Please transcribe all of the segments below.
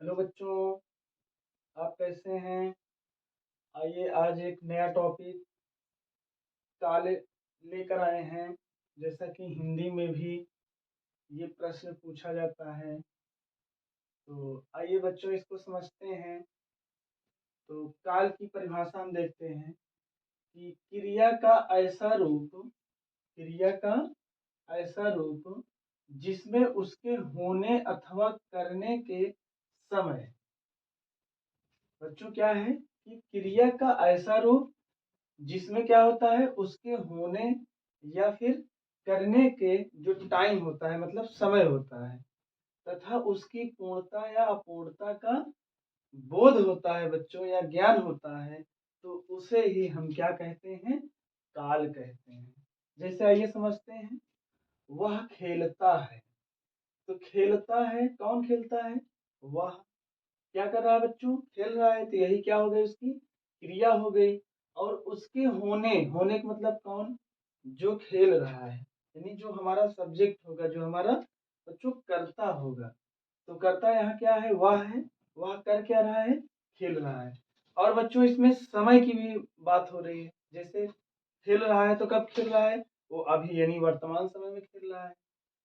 Hello बच्चों, आप कैसे हैं? आइए आज एक नया टॉपिक काल लेकर आए हैं। जैसा कि हिंदी में भी ये प्रश्न पूछा जाता है, तो आइए बच्चों इसको समझते हैं। तो काल की परिभाषा हम देखते हैं कि क्रिया का ऐसा रूप जिसमें उसके होने अथवा करने के समय। बच्चों क्या है कि क्रिया का ऐसा रूप जिसमें क्या होता है, उसके होने या फिर करने के जो टाइम होता है, मतलब समय होता है, तथा उसकी पूर्णता या अपूर्णता का बोध होता है बच्चों, या ज्ञान होता है, तो उसे ही हम क्या कहते हैं? काल कहते हैं। जैसे आइए समझते हैं। वह खेलता है, तो खेलता है, कौन खेलता है? वह। क्या कर रहा है बच्चों? खेल रहा है, तो यही क्या हो गई? उसकी क्रिया हो गई। और उसके होने, होने का मतलब कौन? जो खेल रहा है, यानी जो हमारा सब्जेक्ट होगा, जो हमारा बच्चों करता होगा। तो करता यहाँ क्या है? वह है। वह कर क्या रहा है? खेल रहा है। और बच्चों इसमें समय की भी बात हो रही है। जैसे खेल रहा है, तो कब खेल रहा है? वो अभी, यानी वर्तमान समय में खेल रहा है।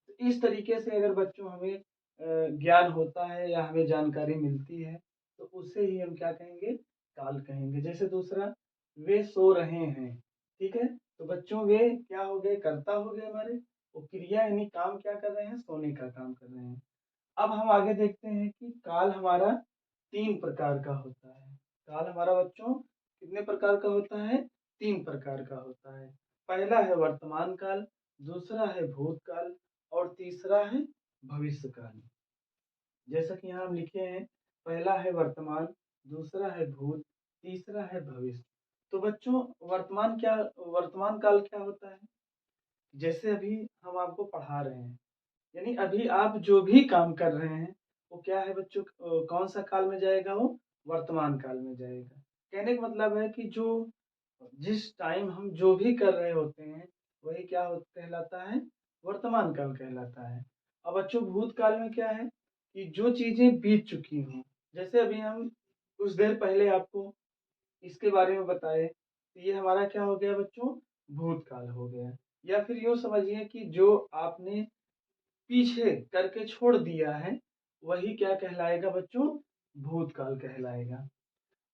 तो इस तरीके से अगर बच्चों हमें ज्ञान होता है या हमें जानकारी मिलती है, तो उसे ही हम क्या कहेंगे? काल कहेंगे। जैसे दूसरा, वे सो रहे हैं। ठीक है, तो बच्चों वे क्या हो गए? कर्ता हो गए हमारे। वो क्रिया यानी काम क्या कर रहे हैं? सोने का काम कर रहे हैं। अब हम आगे देखते हैं कि काल हमारा 3 प्रकार का होता है। काल हमारा बच्चों कितने प्रकार का होता है? 3 प्रकार का होता है। पहला है वर्तमान काल, दूसरा है भूतकाल, और तीसरा है भविष्य काल। जैसा कि यहाँ हम लिखे हैं, पहला है वर्तमान, दूसरा है भूत, तीसरा है भविष्य। तो बच्चों वर्तमान काल क्या होता है? जैसे अभी हम आपको पढ़ा रहे हैं, यानी अभी आप जो भी काम कर रहे हैं, वो क्या है बच्चों? कौन सा काल में जाएगा? वो वर्तमान काल में जाएगा। कहने का मतलब है कि जो जिस टाइम हम जो भी कर रहे होते हैं, वही क्या कहलाता है? वर्तमान काल कहलाता है। अब बच्चों भूतकाल में क्या है कि जो चीजें बीत चुकी हों, जैसे अभी हम कुछ देर पहले आपको इसके बारे में बताए, तो ये हमारा क्या हो गया बच्चों? भूतकाल हो गया। या फिर यूँ समझिए कि जो आपने पीछे करके छोड़ दिया है, वही क्या कहलाएगा बच्चों? भूतकाल कहलाएगा।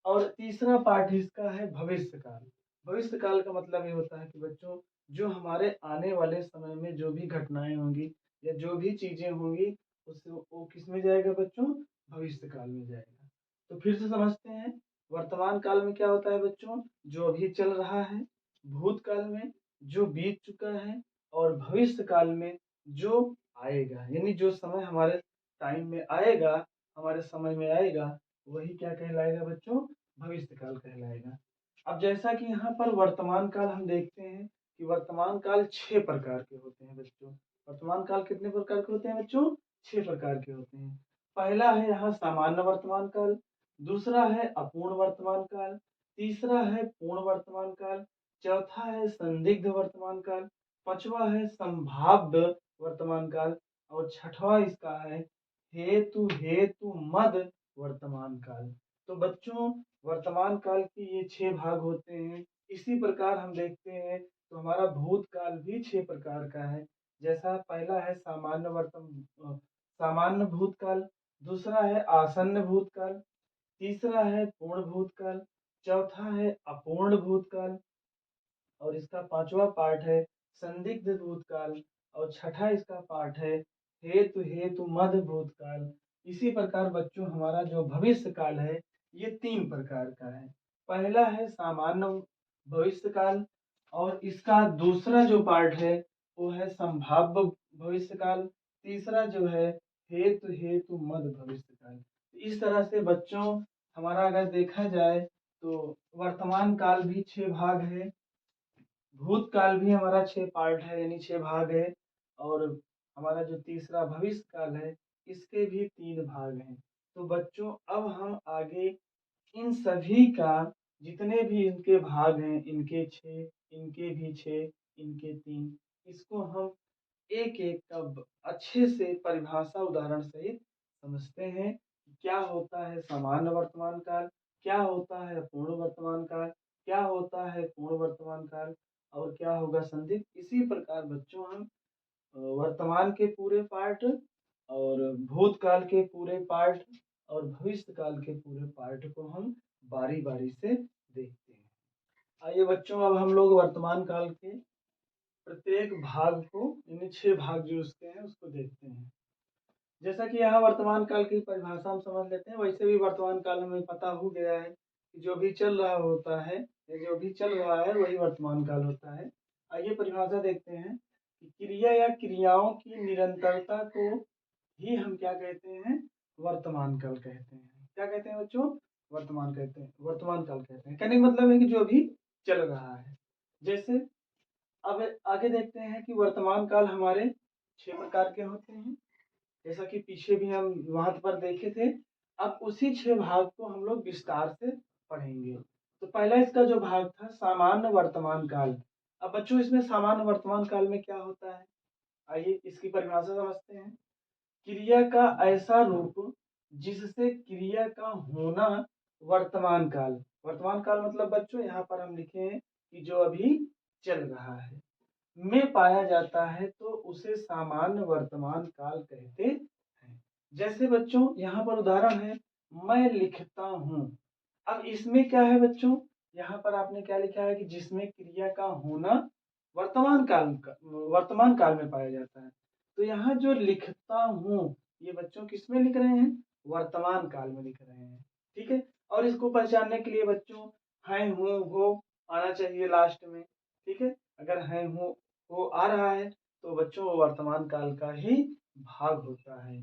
और तीसरा पार्ट इसका है भविष्य काल। भविष्य काल का मतलब ये होता है कि बच्चों जो हमारे आने वाले समय में जो भी घटनाएं होंगी या जो भी चीजें होंगी, उससे वो किस में जाएगा बच्चों? भविष्य काल में जाएगा। तो फिर से समझते हैं। वर्तमान काल में क्या होता है बच्चों? जो अभी चल रहा है। भूतकाल में जो बीत चुका है। और भविष्य काल में जो आएगा, यानी जो समय हमारे टाइम में आएगा, हमारे समय में आएगा, वही क्या कहलाएगा बच्चों? भविष्य काल कहलाएगा। अब जैसा कि यहाँ पर वर्तमान काल हम देखते हैं कि वर्तमान काल 6 प्रकार के होते हैं बच्चों। वर्तमान काल कितने प्रकार के होते हैं बच्चों? 6 प्रकार के होते हैं। पहला है यहाँ सामान्य वर्तमान काल, दूसरा है अपूर्ण वर्तमान काल, तीसरा है पूर्ण वर्तमान काल, चौथा है संदिग्ध वर्तमान काल, पांचवा है संभाव्य वर्तमान काल, और छठवा इसका है हेतु हेतु मद वर्तमान काल। तो बच्चों वर्तमान काल के ये 6 भाग होते हैं। इसी प्रकार हम देखते हैं तो हमारा भूतकाल भी 6 प्रकार का है। जैसा पहला है सामान्य भूतकाल, दूसरा है आसन्न भूतकाल, तीसरा है पूर्ण भूतकाल, चौथा है अपूर्ण भूतकाल, और इसका पांचवा पार्ट है संदिग्ध भूतकाल, और छठा इसका पार्ट है हेतु हेतु मध्य भूतकाल। इसी प्रकार बच्चों हमारा जो भविष्य काल है, ये 3 प्रकार का है। पहला है सामान्य भविष्य काल, और इसका दूसरा जो पार्ट है वो है संभाव्य भविष्य काल, तीसरा जो है हेतु हेतु मध्य भविष्य काल। इस तरह से बच्चों हमारा अगर देखा जाए तो वर्तमान काल भी 6 भाग है, भूतकाल भी हमारा 6 पार्ट है, यानी 6 भाग है, और हमारा जो तीसरा भविष्य काल है, इसके भी 3 भाग हैं। तो बच्चों अब हम आगे इन सभी का, जितने भी इनके भाग हैं, इनके 6, इनके भी 6, इनके 3, इसको हम एक-एक का अच्छे से परिभाषा उदाहरण सहित समझते हैं। क्या होता है सामान्य वर्तमान काल, क्या होता है अपूर्ण वर्तमान काल, क्या होता है पूर्ण वर्तमान काल और क्या होगा संदिग्ध। इसी प्रकार बच्चों हम वर्तमान के पूरे पार्ट और भूतकाल के पूरे पार्ट और भविष्य काल के पूरे पार्ट को हम बारी बारी से देखते हैं। आइए बच्चों, अब हम लोग वर्तमान काल के प्रत्येक भाग को, यानी 6 भाग जो उसके हैं उसको देखते हैं। जैसा कि यहाँ वर्तमान काल की परिभाषा हम समझ लेते हैं, वैसे भी वर्तमान काल हमें पता हो गया है कि जो भी चल रहा होता है या जो भी चल रहा है वही वर्तमान काल होता है। आइए परिभाषा देखते हैं कि क्रिया या क्रियाओं की निरंतरता को ही हम क्या कहते हैं, वर्तमान काल कहते हैं। क्या कहते हैं बच्चों, वर्तमान कहते हैं, वर्तमान काल कहते हैं। कहने का मतलब है कि जो भी चल रहा है। जैसे अब आगे देखते हैं कि वर्तमान काल हमारे 6 प्रकार के होते हैं, जैसा कि पीछे भी हम वहां पर देखे थे। अब उसी 6 भाग को हम लोग विस्तार से पढ़ेंगे। तो पहला इसका जो भाग था सामान्य वर्तमान काल। अब बच्चों इसमें सामान्य वर्तमान काल में क्या होता है, आइए इसकी परिभाषा समझते हैं। क्रिया का ऐसा रूप जिससे क्रिया का होना वर्तमान काल, वर्तमान काल मतलब बच्चों यहाँ पर हम लिखे हैं कि जो अभी चल रहा है, में पाया जाता है तो उसे सामान्य वर्तमान काल कहते हैं। जैसे बच्चों यहाँ पर उदाहरण है, मैं लिखता हूँ। अब इसमें क्या है बच्चों, यहाँ पर आपने क्या लिखा है कि जिसमें क्रिया का होना वर्तमान काल में पाया जाता है। तो यहाँ जो लिखता हूँ ये बच्चों किसमें लिख रहे हैं, वर्तमान काल में लिख रहे हैं। ठीक है, और इसको पहचानने के लिए बच्चों है हूँ हो आना चाहिए लास्ट में। ठीक है, अगर है हूँ हो आ रहा है तो बच्चों वो वर्तमान काल का ही भाग होता है।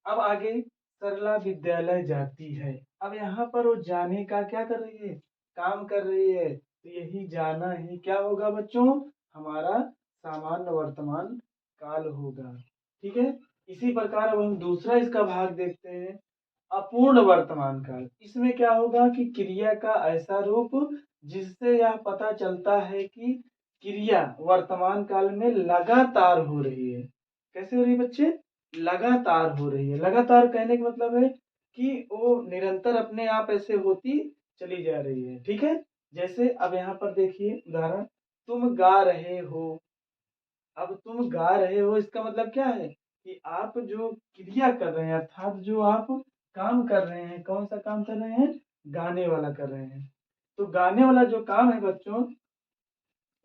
अब आगे सरला विद्यालय जाती है। अब यहाँ पर वो जाने का क्या कर रही है, काम कर रही है। तो यही जाना ही क्या होगा बच्चों, हमारा सामान्य वर्तमान काल होगा। ठीक है, इसी प्रकार अब हम दूसरा इसका भाग देखते हैं अपूर्ण वर्तमान काल। इसमें क्या होगा कि क्रिया का ऐसा रूप जिससे यह पता चलता है कि क्रिया वर्तमान काल में लगातार हो रही है। कैसे हो रही है बच्चे, लगातार हो रही है। लगातार कहने का मतलब है कि वो निरंतर अपने आप ऐसे होती चली जा रही है। ठीक है, जैसे अब यहाँ पर देखिए उदाहरण, तुम गा रहे हो। अब तुम गा रहे हो इसका मतलब क्या है कि आप जो क्रिया कर रहे हैं अर्थात जो आप काम कर रहे हैं, कौन सा काम कर रहे हैं, गाने वाला कर रहे हैं। तो गाने वाला जो काम है बच्चों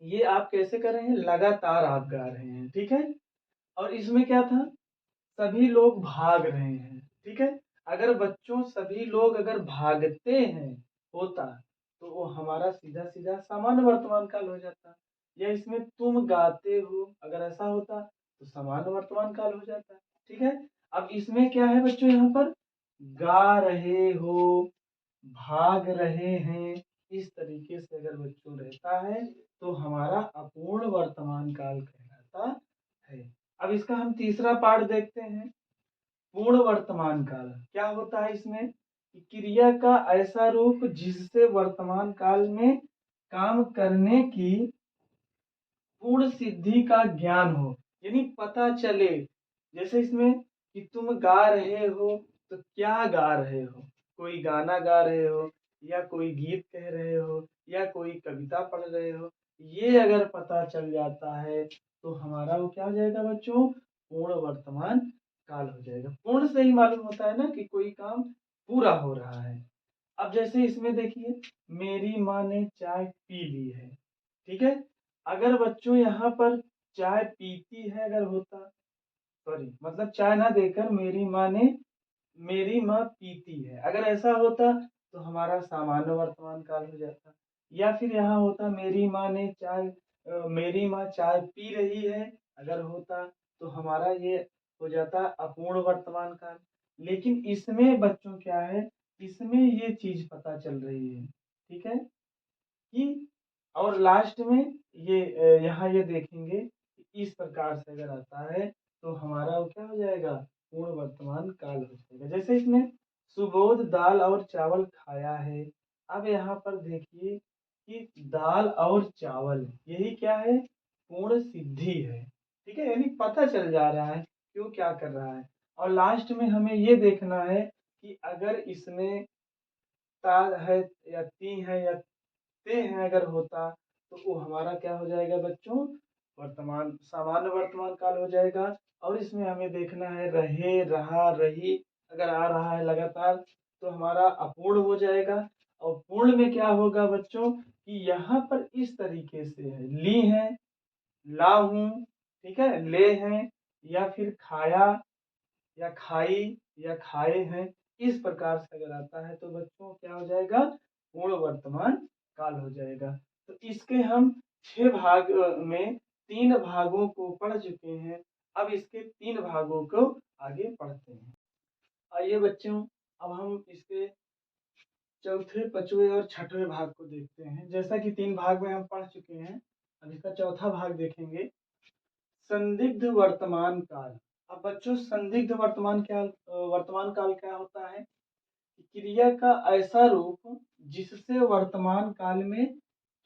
ये आप कैसे कर रहे हैं, लगातार आप गा रहे हैं। ठीक है, और इसमें क्या था, सभी लोग भाग रहे हैं। ठीक है, अगर बच्चों सभी लोग अगर भागते हैं होता तो वो हमारा सीधा सीधा सामान्य वर्तमान काल हो जाता। या इसमें तुम गाते हो अगर ऐसा होता तो सामान्य वर्तमान काल हो जाता। ठीक है, अब इसमें क्या है बच्चों, यहाँ पर गा रहे हो, भाग रहे हैं, इस तरीके से अगर बच्चों रहता है तो हमारा अपूर्ण वर्तमान काल कहलाता है। अब इसका हम तीसरा पार्ट देखते हैं पूर्ण वर्तमान काल। क्या होता है इसमें कि क्रिया का ऐसा रूप जिससे वर्तमान काल में काम करने की पूर्ण सिद्धि का ज्ञान हो, यानी पता चले। जैसे इसमें कि तुम गा रहे हो तो क्या गा रहे हो, कोई गाना गा रहे हो या कोई गीत कह रहे हो या कोई कविता पढ़ रहे हो, ये अगर पता चल जाता है तो हमारा वो क्या हो जाएगा बच्चों, पूर्ण वर्तमान काल हो जाएगा। पूर्ण से ही मालूम होता है ना कि कोई काम पूरा हो रहा है। अब जैसे इसमें देखिए मेरी माँ ने चाय पी ली है। ठीक है, अगर बच्चों यहाँ पर चाय पीती है अगर होता, सॉरी मतलब चाय ना देकर मेरी माँ पीती है अगर ऐसा होता तो हमारा सामान्य वर्तमान काल हो जाता। या फिर यहाँ होता मेरी माँ चाय पी रही है अगर होता तो हमारा ये हो जाता अपूर्ण वर्तमान काल। लेकिन इसमें बच्चों क्या है, इसमें ये चीज पता चल रही है। ठीक है कि और लास्ट में ये यहाँ ये देखेंगे कि इस प्रकार से अगर आता है तो हमारा वो क्या हो जाएगा, पूर्ण वर्तमान काल हो जाएगा। जैसे इसमें सुबोध दाल और चावल खाया है। अब यहाँ पर देखिए कि दाल और चावल यही क्या है, पूर्ण सिद्धि है। ठीक है, यानी पता चल जा रहा है कि वो क्या कर रहा है। और लास्ट में हमें ये देखना है कि अगर इसमें ता है या ती है या ते हैं अगर होता तो वो हमारा क्या हो जाएगा बच्चों, वर्तमान सामान्य वर्तमान काल हो जाएगा। और इसमें हमें देखना है रहे, रहा, रही अगर आ रहा है लगातार तो हमारा अपूर्ण हो जाएगा। और पूर्ण में क्या होगा बच्चों कि यहाँ पर इस तरीके से है, ली है, ला हूं, ठीक है, ले हैं, या फिर खाया या खाई या खाए हैं, इस प्रकार से अगर आता है तो बच्चों क्या हो जाएगा, पूर्ण वर्तमान काल हो जाएगा। तो इसके हम 6 भाग में 3 भागों को पढ़ चुके हैं। अब इसके 3 भागों को आगे पढ़ते हैं। आइए बच्चों, अब हम इसके चौथे, पांचवें और छठवें भाग को देखते हैं। जैसा कि 3 भाग में हम पढ़ चुके हैं, अब इसका चौथा भाग देखेंगे, संदिग्ध वर्तमान काल। अब बच्चों संदिग्ध वर्तमान काल क्या होता है, क्रिया का ऐसा रूप जिससे वर्तमान काल में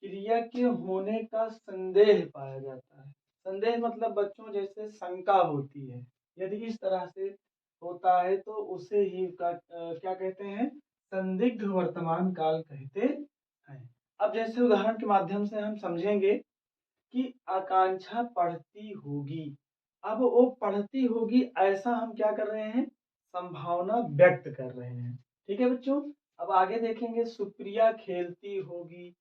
क्रिया के होने का संदेह पाया जाता है। संदेह मतलब बच्चों जैसे शंका होती है, यदि इस तरह से होता है तो उसे ही क्या कहते हैं, संदिग्ध वर्तमान काल कहते हैं। अब जैसे उदाहरण के माध्यम से हम समझेंगे कि आकांक्षा पढ़ती होगी। अब वो पढ़ती होगी ऐसा हम क्या कर रहे हैं, संभावना व्यक्त कर रहे हैं। ठीक है बच्चों, अब आगे देखेंगे सुप्रिया खेलती होगी।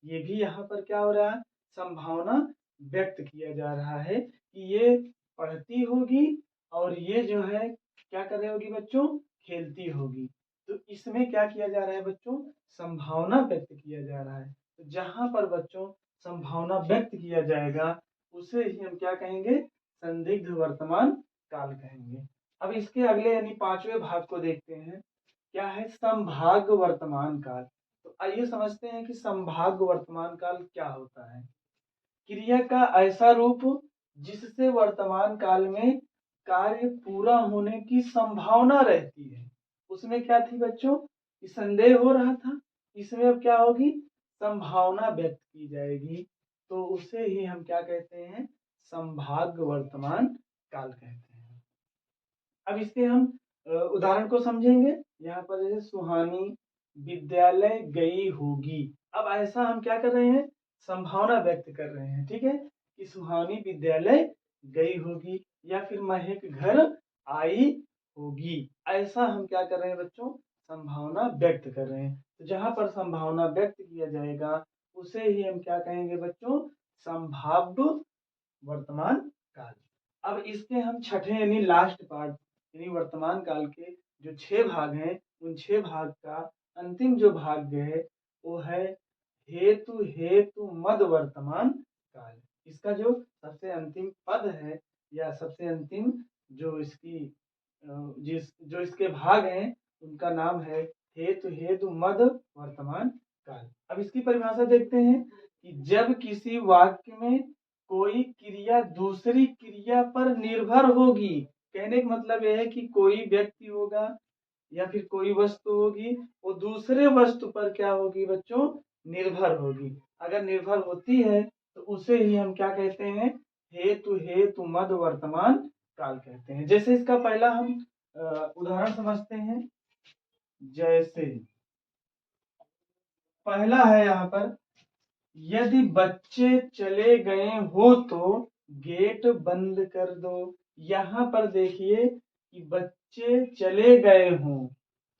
ये भी यहाँ पर क्या हो रहा है, संभावना व्यक्त किया जा रहा है कि ये पढ़ती होगी और ये जो है क्या कर रही होगी बच्चों, खेलती होगी। तो इसमें क्या किया जा रहा है बच्चों, संभावना व्यक्त किया जा रहा है। तो जहां पर बच्चों संभावना व्यक्त किया जाएगा उसे ही हम क्या कहेंगे, संदिग्ध वर्तमान काल कहेंगे। अब इसके अगले यानी 5वें भाग को देखते हैं, क्या है, संभाग वर्तमान काल। तो आइए समझते हैं कि संभाग वर्तमान काल क्या होता है। क्रिया का ऐसा रूप जिससे वर्तमान काल में कार्य पूरा होने की संभावना रहती है। उसमें क्या थी बच्चों कि संदेह हो रहा था, इसमें अब क्या होगी, संभावना व्यक्त की जाएगी। तो उसे ही हम क्या कहते हैं, संभाग वर्तमान काल कहते हैं। अब इसके हम उदाहरण को समझेंगे। यहाँ पर जैसे सुहानी विद्यालय गई होगी। अब ऐसा हम क्या कर रहे हैं, संभावना व्यक्त कर रहे हैं, ठीक है, कि सुहानी विद्यालय गई होगी या फिर महक घर आई होगी। ऐसा हम क्या कर रहे हैं बच्चों, संभावना व्यक्त कर रहे हैं। तो जहां पर संभावना व्यक्त किया जाएगा उसे ही हम क्या कहेंगे बच्चों, संभाव्य वर्तमान काल। अब इसके हम छठे यानी लास्ट पार्ट यानी वर्तमान काल के जो 6 भाग हैं, उन 6 भाग का अंतिम जो भाग है वो है हेतु हेतु मद वर्तमान काल। इसका जो सबसे अंतिम पद है या सबसे अंतिम जो इसकी जो इसके भाग हैं उनका नाम है हेतु हेतु मद वर्तमान काल। अब इसकी परिभाषा देखते हैं कि जब किसी वाक्य में कोई क्रिया दूसरी क्रिया पर निर्भर होगी, कहने का मतलब यह है कि कोई व्यक्ति होगा या फिर कोई वस्तु होगी, वो दूसरे वस्तु पर क्या होगी बच्चों, निर्भर होगी। अगर निर्भर होती है तो उसे ही हम क्या कहते हैं, हेतु हेतु मद वर्तमान काल कहते हैं। जैसे इसका पहला हम उदाहरण समझते हैं। जैसे पहला है यहाँ पर, यदि बच्चे चले गए हो तो गेट बंद कर दो। यहाँ पर देखिए कि बच्चे चले गए हों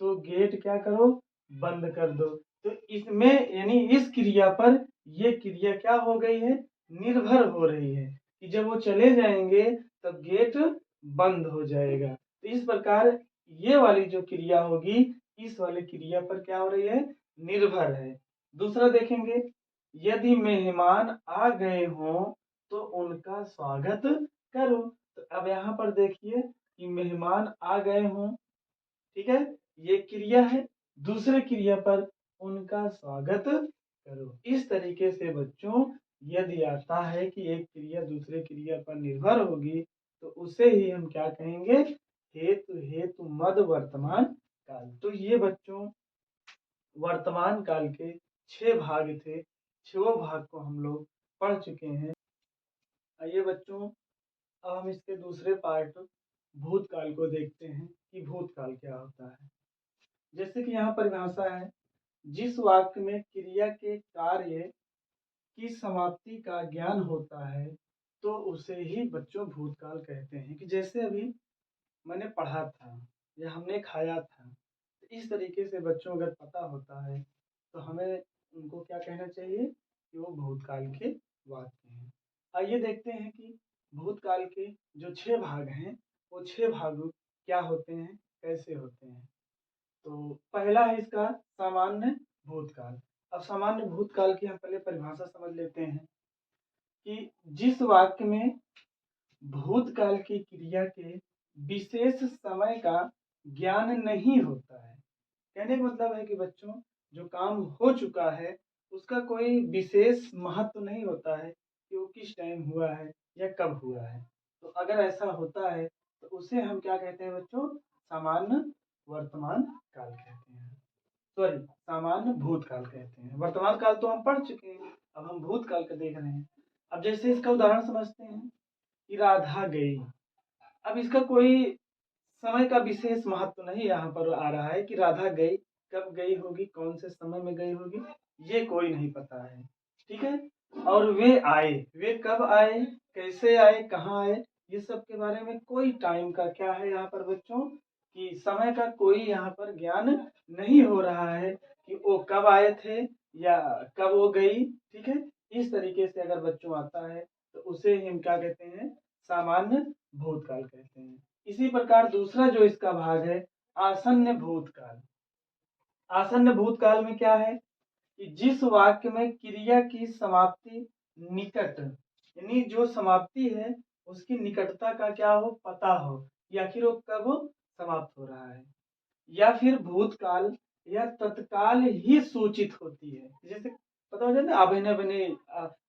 तो गेट क्या करो, बंद कर दो। तो इसमें यानी इस क्रिया पर ये क्रिया क्या हो गई है, निर्भर हो रही है कि जब वो चले जाएंगे तब गेट बंद हो जाएगा। तो इस प्रकार ये वाली जो क्रिया होगी इस वाली क्रिया पर क्या हो रही है, निर्भर है। दूसरा देखेंगे, यदि मेहमान आ गए हों तो उनका स्वागत करो। तो अब यहाँ पर देखिए कि मेहमान आ गए हों, ठीक है, ये क्रिया है। दूसरे क्रिया पर उनका स्वागत करो। इस तरीके से बच्चों यदि आता है कि एक क्रिया दूसरे क्रिया पर निर्भर होगी तो उसे ही हम क्या कहेंगे, हेतु हेतु मद वर्तमान काल। तो ये बच्चों वर्तमान काल के 6 भाग थे। 6 भाग को हम लोग पढ़ चुके हैं। आइए बच्चों, अब हम इसके दूसरे पार्ट भूतकाल को देखते हैं कि भूतकाल क्या होता है। जैसे कि यहाँ परिभाषा है, जिस वाक्य में क्रिया के कार्य की समाप्ति का ज्ञान होता है तो उसे ही बच्चों भूतकाल कहते हैं। कि जैसे अभी मैंने पढ़ा था या हमने खाया था, तो इस तरीके से बच्चों अगर पता होता है तो हमें उनको क्या कहना चाहिए कि वो भूतकाल के वाक्य हैं। आइए देखते हैं कि भूतकाल के जो 6 भाग हैं वो 6 भाग क्या होते हैं, कैसे होते हैं। तो पहला है इसका सामान्य भूतकाल। अब सामान्य भूतकाल की हम पहले परिभाषा समझ लेते हैं कि जिस वाक्य में भूतकाल की क्रिया के विशेष समय का ज्ञान नहीं होता है। कहने का मतलब है कि बच्चों जो काम हो चुका है उसका कोई विशेष महत्व नहीं होता है कि वो किस टाइम हुआ है या कब हुआ है। तो अगर ऐसा होता है तो उसे हम क्या कहते हैं बच्चों, सामान्य वर्तमान काल कहते हैं। सॉरी, सामान्य भूतकाल कहते हैं। वर्तमान काल तो हम पढ़ चुके हैं, अब हम भूतकाल का देख रहे हैं। अब जैसे इसका उदाहरण समझते हैं कि राधा गई। अब इसका कोई समय का विशेष महत्व नहीं यहाँ पर आ रहा है कि राधा गई, कब गई होगी, कौन से समय में गई होगी, ये कोई नहीं पता है। ठीक है। और वे आए, वे कब आए, कैसे आए, कहाँ आए, ये सब के बारे में कोई टाइम का क्या है यहाँ पर बच्चों कि समय का कोई यहाँ पर ज्ञान नहीं हो रहा है कि वो कब आए थे या कब वो गई। ठीक है। इस तरीके से अगर बच्चों आता है तो उसे हम क्या कहते हैं, सामान्य भूतकाल कहते हैं। इसी प्रकार दूसरा जो इसका भाग है आसन्न भूतकाल। आसन्न भूतकाल में क्या है कि जिस वाक्य में क्रिया की समाप्ति निकट, यानी जो समाप्ति है उसकी निकटता का क्या हो, पता हो कि आखिर वो कब समाप्त हो रहा है, या फिर भूतकाल या तत्काल ही सूचित होती है। जैसे पता हो जाए ना, अभिनय बने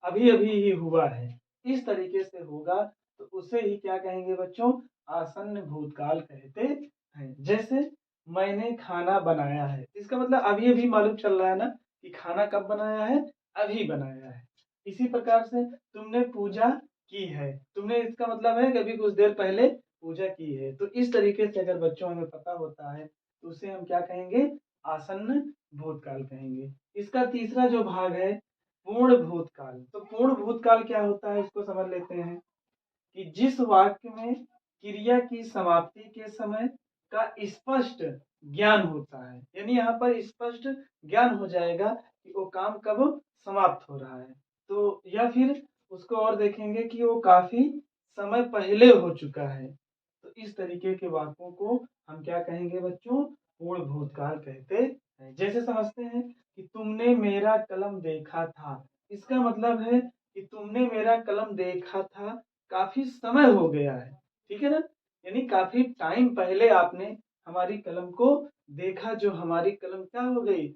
अभी अभी ही हुआ है, इस तरीके से होगा तो उसे ही क्या कहेंगे बच्चों, आसन्न भूतकाल कहते हैं। जैसे मैंने खाना बनाया है, इसका मतलब अभी अभी मालूम चल रहा है ना कि खाना कब बनाया है, अभी बनाया है। इसी प्रकार से तुमने पूजा की है, तुमने इसका मतलब है कि अभी कुछ देर पहले पूजा की है। तो इस तरीके से अगर बच्चों हमें पता होता है तो उसे हम क्या कहेंगे, आसन्न भूतकाल कहेंगे। इसका तीसरा जो भाग है पूर्ण भूतकाल। तो पूर्ण भूतकाल क्या होता है उसको समझ लेते हैं कि जिस वाक्य में क्रिया की समाप्ति के समय का स्पष्ट ज्ञान होता है, यानी यहाँ पर स्पष्ट ज्ञान हो जाएगा कि वो काम कब समाप्त हो रहा है। तो या फिर उसको और देखेंगे कि वो काफी समय पहले हो चुका है। तो इस तरीके के वाक्यों को हम क्या कहेंगे बच्चों, पूर्ण भूतकाल कहते हैं। जैसे समझते हैं कि तुमने मेरा कलम देखा था, इसका मतलब है कि तुमने मेरा कलम देखा था, काफी समय हो गया है। ठीक है ना, यानी काफी टाइम पहले आपने हमारी कलम को देखा, जो हमारी कलम क्या हो गई,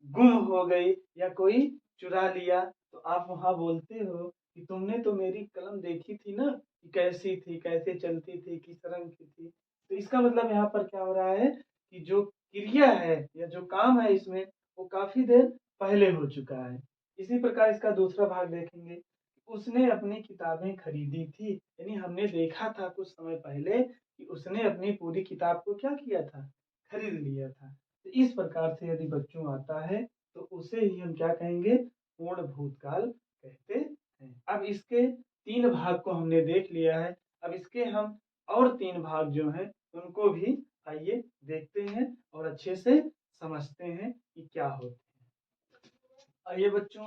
गुम हो गई या कोई चुरा लिया। तो आप वहां बोलते हो कि तुमने तो मेरी कलम देखी थी ना कि कैसी थी, कैसे चलती थी, किस रंग की थी। तो इसका मतलब यहाँ पर क्या हो रहा है कि जो क्रिया है या जो काम है इसमें वो काफी देर पहले हो चुका है। इसी प्रकार इसका दूसरा भाग देखेंगे, उसने अपनी किताबें खरीदी थी, यानी हमने देखा था कुछ समय पहले कि उसने अपनी पूरी किताब को क्या किया था, खरीद लिया था। तो इस प्रकार से यदि बच्चों आता है तो उसे ही हम क्या कहेंगे, पूर्ण भूतकाल कहते हैं। अब इसके 3 भाग को हमने देख लिया है। अब इसके हम और 3 भाग जो हैं उनको भी आइए देखते हैं और अच्छे से समझते हैं कि क्या होते हैं। आइए बच्चों,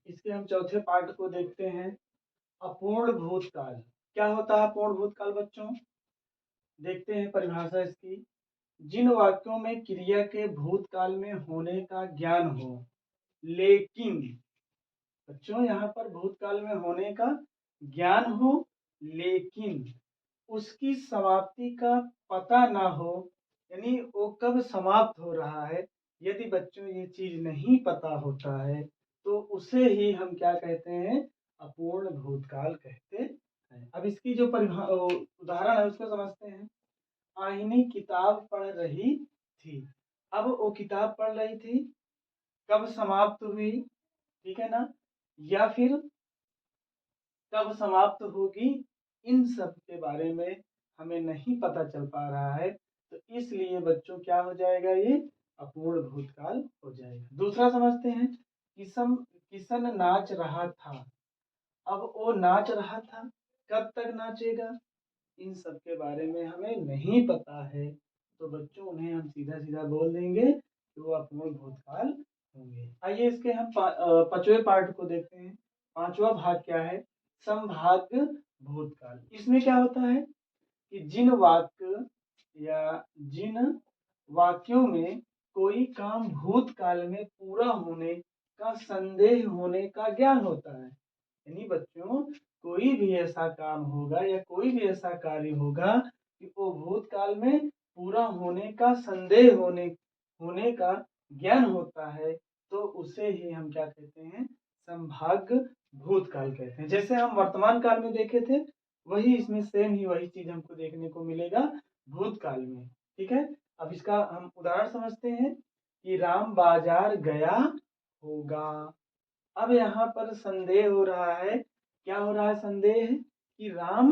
इसके हम चौथे पार्ट को देखते हैं, अपूर्ण भूतकाल। क्या होता है अपूर्ण भूतकाल बच्चों, देखते हैं परिभाषा इसकी। जिन वाक्यों में क्रिया के भूतकाल में होने का ज्ञान हो लेकिन, बच्चों यहाँ पर भूतकाल में होने का ज्ञान हो लेकिन उसकी समाप्ति का पता ना हो, यानी वो कब समाप्त हो रहा है, यदि बच्चों ये चीज नहीं पता होता है तो उसे ही हम क्या कहते हैं, अपूर्ण भूतकाल कहते हैं। अब इसकी जो उदाहरण है उसको समझते हैं। आईनी किताब पढ़ रही थी। अब वो किताब पढ़ रही थी, कब समाप्त हुई, ठीक है ना, या फिर कब समाप्त होगी, इन सब के बारे में हमें नहीं पता चल पा रहा है। तो इसलिए बच्चों क्या हो जाएगा, ये अपूर्ण भूतकाल हो जाएगा। दूसरा समझते हैं, किशन नाच रहा था। अब वो नाच रहा था, कब तक नाचेगा, इन सब के बारे में हमें नहीं पता है, तो बच्चों उन्हें हम सीधा सीधा बोल देंगे कि वो अपूर्ण भूतकाल होंगे। आइए इसके हम पांचवें पार्ट को देखते हैं। पांचवा भाग क्या है, संभाव्य भूतकाल। इसमें क्या होता है कि जिन वाक्य या जिन वाक्यों में कोई काम भूतकाल में पूरा होने का संदेह होने का ज्ञान होता है, यानी बच्चों कोई भी ऐसा काम होगा या कोई भी ऐसा कार्य होगा कि वो भूतकाल में पूरा होने का संदेह होने का ज्ञान होता है, तो उसे ही हम क्या कहते हैं, संभाव्य भूतकाल कहते हैं। जैसे हम वर्तमान काल में देखे थे, वही इसमें सेम ही वही चीज हमको देखने को मिलेगा भूतकाल में। ठीक है, अब इसका हम उदाहरण समझते हैं कि राम बाजार गया होगा। अब यहाँ पर संदेह हो रहा है, क्या हो रहा है संदेह, कि राम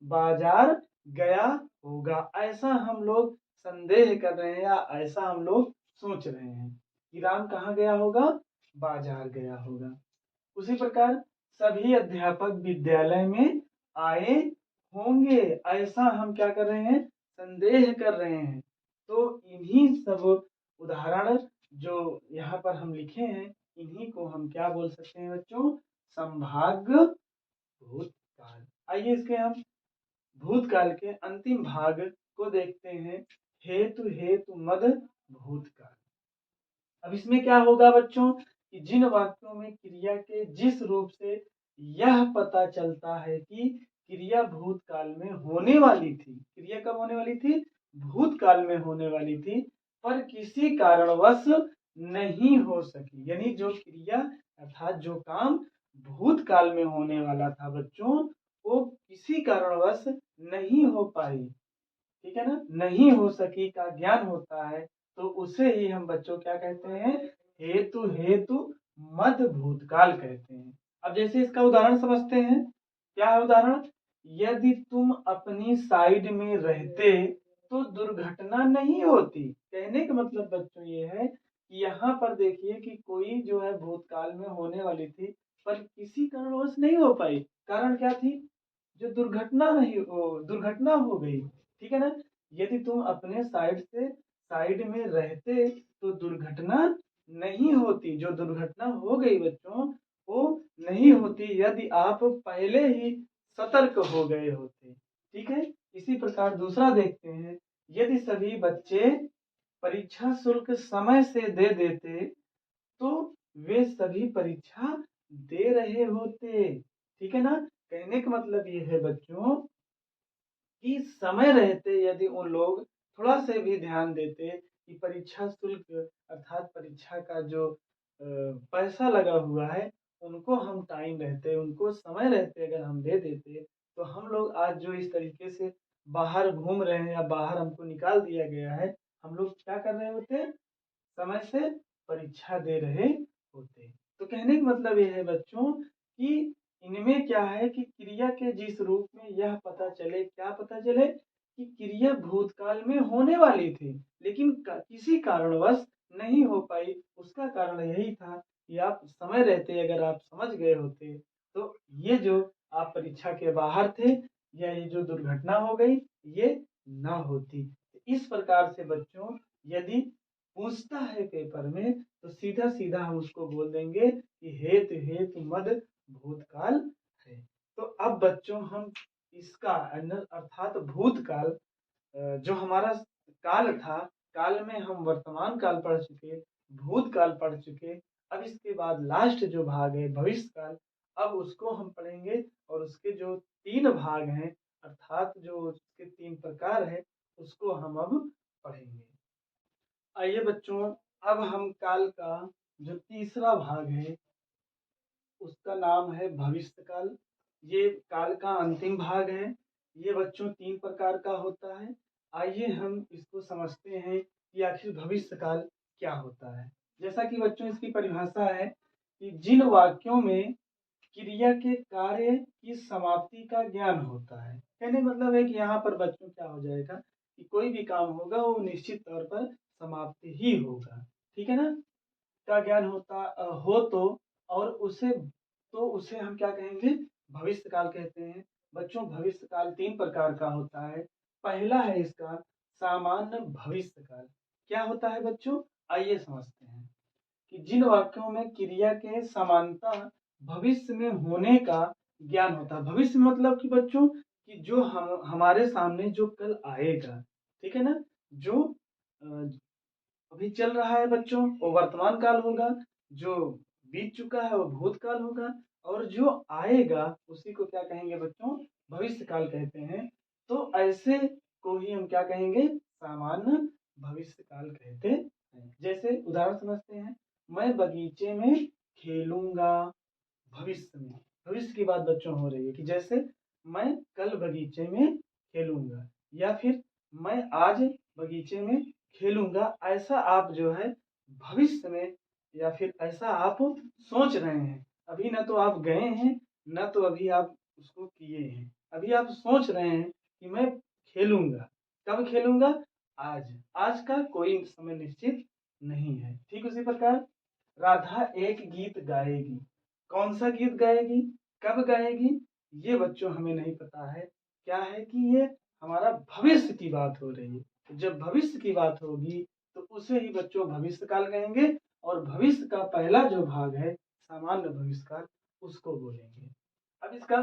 बाजार गया होगा, ऐसा हम लोग संदेह कर रहे हैं या ऐसा हम लोग सोच रहे हैं कि राम कहाँ गया होगा, बाजार गया होगा। उसी प्रकार सभी अध्यापक विद्यालय में आए होंगे, ऐसा हम क्या कर रहे हैं, संदेह कर रहे हैं। तो इन्हीं सब उदाहरण जो यहाँ पर हम लिखे हैं, इन्हीं को हम क्या बोल सकते हैं बच्चों, संभाव्य भूतकाल। आइए इसके हम भूतकाल के अंतिम भाग को देखते हैं, हेतु हेतु मद भूतकाल। अब इसमें क्या होगा बच्चों कि जिन वाक्यों में क्रिया के जिस रूप से यह पता चलता है कि क्रिया भूतकाल में होने वाली थी, क्रिया कब होने वाली थी, भूतकाल में होने वाली थी, पर किसी कारणवश नहीं हो सकी, यानी जो क्रिया अर्थात जो काम भूतकाल में होने वाला था बच्चों, वो किसी कारणवश नहीं हो पाई, ठीक है ना, नहीं हो सकी का ज्ञान होता है, तो उसे ही हम बच्चों क्या कहते हैं, हेतु हेतु मद भूतकाल कहते हैं। अब जैसे इसका उदाहरण समझते हैं, क्या है उदाहरण, यदि तुम अपनी साइड में रहते तो दुर्घटना नहीं होती। कहने का मतलब बच्चों ये है कि यहाँ पर देखिए कि कोई जो है भूतकाल में होने वाली थी, पर किसी कारणवश नहीं हो पाई। कारण क्या थी, जो दुर्घटना हो गई, ठीक है ना। यदि तुम अपने साइड में रहते तो दुर्घटना नहीं होती, जो दुर्घटना हो गई बच्चों वो नहीं होती यदि आप पहले ही सतर्क हो गए होते। ठीक है, इसी प्रकार दूसरा देखते हैं, यदि सभी बच्चे परीक्षा शुल्क समय से दे देते तो वे सभी परीक्षा दे रहे होते। ठीक है ना, कहने का मतलब ये है बच्चों कि समय रहते यदि उन लोग थोड़ा से भी ध्यान देते कि परीक्षा शुल्क अर्थात परीक्षा का जो पैसा लगा हुआ है उनको हम टाइम रहते, उनको समय रहते अगर हम दे देते, तो हम लोग आज जो इस तरीके से बाहर घूम रहे हैं या बाहर हमको निकाल दिया गया है, हम लोग क्या कर रहे होते, समय से परीक्षा दे रहे होते। तो कहने का मतलब ये है बच्चों कि इनमें क्या है कि क्रिया के जिस रूप में यह पता चले, क्या पता चले कि क्रिया भूतकाल में होने वाली थी, लेकिन किसी कारणवश नहीं हो पाई। उसका कारण यही था कि आप समय रहते अगर आप समझ गए होते तो ये जो आप परीक्षा के बाहर थे या ये जो दुर्घटना हो गई ये न होती। इस प्रकार से बच्चों यदि पूछता है पेपर में तो सीधा सीधा हम उसको बोल देंगे कि हेतु हेतु मद भूतकाल है। तो अब बच्चों हम इसका अर्थात भूतकाल जो हमारा काल था, काल में हम वर्तमान काल पढ़ चुके, भूतकाल पढ़ चुके। अब इसके बाद लास्ट जो भाग है भविष्य काल, अब उसको हम पढ़ेंगे और उसके जो तीन भाग हैं अर्थात जो उसके तीन प्रकार है उसको हम अब पढ़ेंगे। आइए बच्चों, अब हम काल का जो तीसरा भाग है उसका नाम है भविष्य काल। ये काल का अंतिम भाग है। ये बच्चों तीन प्रकार का होता है। आइए हम इसको समझते हैं कि आखिर भविष्य काल क्या होता है। जैसा कि बच्चों इसकी परिभाषा है कि जिन वाक्यों में क्रिया के कार्य की समाप्ति का ज्ञान होता है। कहने का मतलब है कि यहाँ पर बच्चों क्या हो जाएगा कि कोई भी काम होगा वो निश्चित तौर पर समाप्त ही होगा, ठीक है ना? का ज्ञान हो तो और उसे हम क्या कहेंगे? भविष्य काल कहते हैं। बच्चों भविष्य काल 3 प्रकार का होता है। पहला है इसका सामान्य भविष्य काल। क्या होता है बच्चों? आइए समझते हैं कि जिन वाक्यों में क्रिया के समानतः भविष्य में होने का ज्ञान होता है। भविष्य मतलब कि बच्चों कि जो हम हमारे सामने जो कल आएगा, ठीक है ना? जो अभी चल रहा है बच्चों वो वर्तमान काल होगा, जो बीत चुका है वो भूतकाल होगा और जो आएगा उसी को क्या कहेंगे बच्चों? भविष्य काल कहते हैं। तो ऐसे को ही हम क्या कहेंगे? सामान्य भविष्य काल कहते हैं। जैसे उदाहरण समझते हैं, मैं बगीचे में खेलूंगा। भविष्य में, भविष्य की बात बच्चों हो रही है कि जैसे मैं कल बगीचे में खेलूंगा या फिर मैं आज बगीचे में खेलूंगा, ऐसा आप जो है भविष्य में या फिर ऐसा आप सोच रहे हैं। अभी ना तो आप गए हैं, ना तो अभी आप उसको किए हैं। अभी आप सोच रहे हैं कि मैं खेलूंगा। कब खेलूंगा? आज। आज का कोई समय निश्चित नहीं है। ठीक उसी प्रकार राधा एक गीत गाएगी। कौन सा गीत गाएगी? कब गाएगी? ये बच्चों हमें नहीं पता है। क्या है कि ये हमारा भविष्य की बात हो रही है। तो जब भविष्य की बात होगी तो उसे ही बच्चों भविष्य काल कहेंगे और भविष्य का पहला जो भाग है सामान्य भविष्य काल उसको बोलेंगे। अब इसका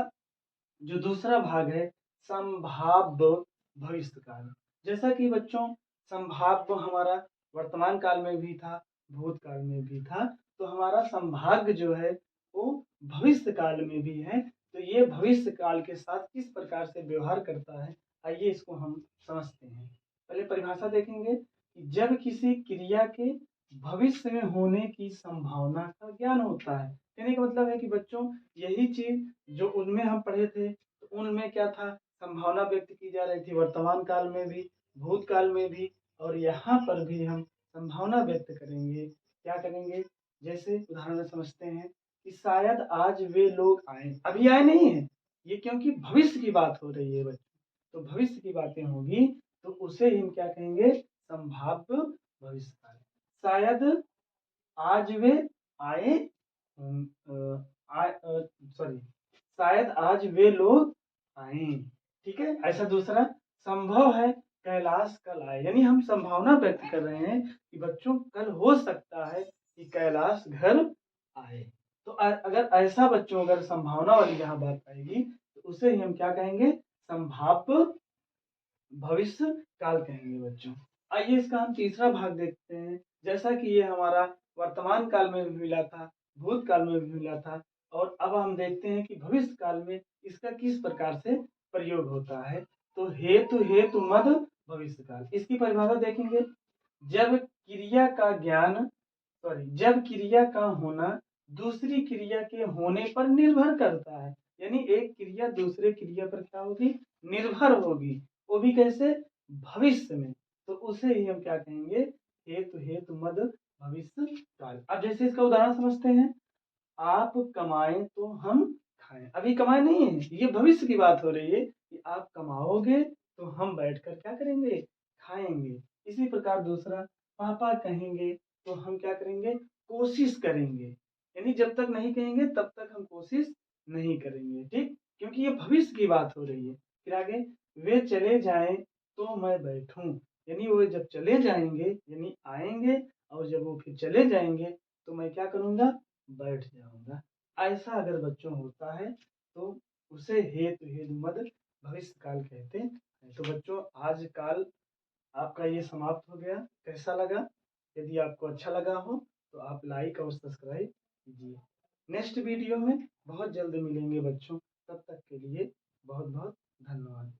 जो दूसरा भाग है संभाव्य भविष्य काल। जैसा कि बच्चों संभाव्य हमारा वर्तमान काल में भी था, भूतकाल में भी था, तो हमारा संभाव्य जो है वो भविष्य काल में भी है। तो ये भविष्य काल के साथ किस प्रकार से व्यवहार करता है, आइए इसको हम समझते हैं। पहले परिभाषा देखेंगे कि जब किसी क्रिया के भविष्य में होने की संभावना का ज्ञान होता है। कहने का मतलब है कि बच्चों यही चीज जो उनमें हम पढ़े थे, तो उनमें क्या था? संभावना व्यक्त की जा रही थी वर्तमान काल में भी, भूतकाल में भी, और यहाँ पर भी हम संभावना व्यक्त करेंगे। क्या करेंगे? जैसे उदाहरण में समझते हैं कि शायद आज वे लोग आए, अभी आए नहीं है ये, क्योंकि भविष्य की बात हो रही है बच्चों। तो भविष्य की बातें होगी तो उसे ही हम क्या कहेंगे? संभाव्य भविष्य काल। शायद आज वे आए सॉरी, शायद आज वे लोग आए। ठीक है। ऐसा दूसरा संभव है कैलाश कल आए, यानी हम संभावना व्यक्त कर रहे हैं कि बच्चों कल हो सकता है कि कैलाश घर आए। तो अगर ऐसा बच्चों अगर संभावना वाली यहाँ बात आएगी तो उसे ही हम क्या कहेंगे? संभाव्य भविष्य काल कहेंगे बच्चों। आइए इसका हम तीसरा भाग देखते हैं। जैसा कि ये हमारा वर्तमान काल में भी मिला था, भूतकाल में भी मिला था, और अब हम देखते हैं कि भविष्य काल में इसका किस प्रकार से प्रयोग होता है। तो हेतु हेतु मद भविष्य काल, इसकी परिभाषा देखेंगे। जब क्रिया का ज्ञान जब क्रिया का होना दूसरी क्रिया के होने पर निर्भर करता है, यानी एक क्रिया दूसरे क्रिया पर क्या होगी? निर्भर होगी। वो भी कैसे? भविष्य में। तो उसे ही हम क्या कहेंगे? हेतु हेतु मद भविष्य काल। अब जैसे इसका उदाहरण समझते हैं, आप कमाएं तो हम खाएं। अभी कमाए नहीं है, ये भविष्य की बात हो रही है कि आप कमाओगे तो हम बैठकर क्या करेंगे? खाएंगे। इसी प्रकार दूसरा, पापा कहेंगे तो हम क्या करेंगे? कोशिश करेंगे। यानी जब तक नहीं कहेंगे तब तक हम कोशिश नहीं करेंगे। ठीक, क्योंकि ये भविष्य की बात हो रही है। फिर आगे, वे चले जाएं तो मैं बैठूं, यानी वो जब चले जाएंगे यानी आएंगे, और जब वो फिर चले जाएंगे तो मैं क्या करूंगा? बैठ जाऊंगा। ऐसा अगर बच्चों होता है तो उसे हेतु हेतु मद भविष्य काल कहते हैं। तो बच्चों आज काल आपका ये समाप्त हो गया। कैसा लगा? यदि आपको अच्छा लगा हो तो आप लाइक और सब्सक्राइब कीजिए। नेक्स्ट वीडियो में बहुत जल्द मिलेंगे बच्चों। तब तक के लिए बहुत बहुत धन्यवाद।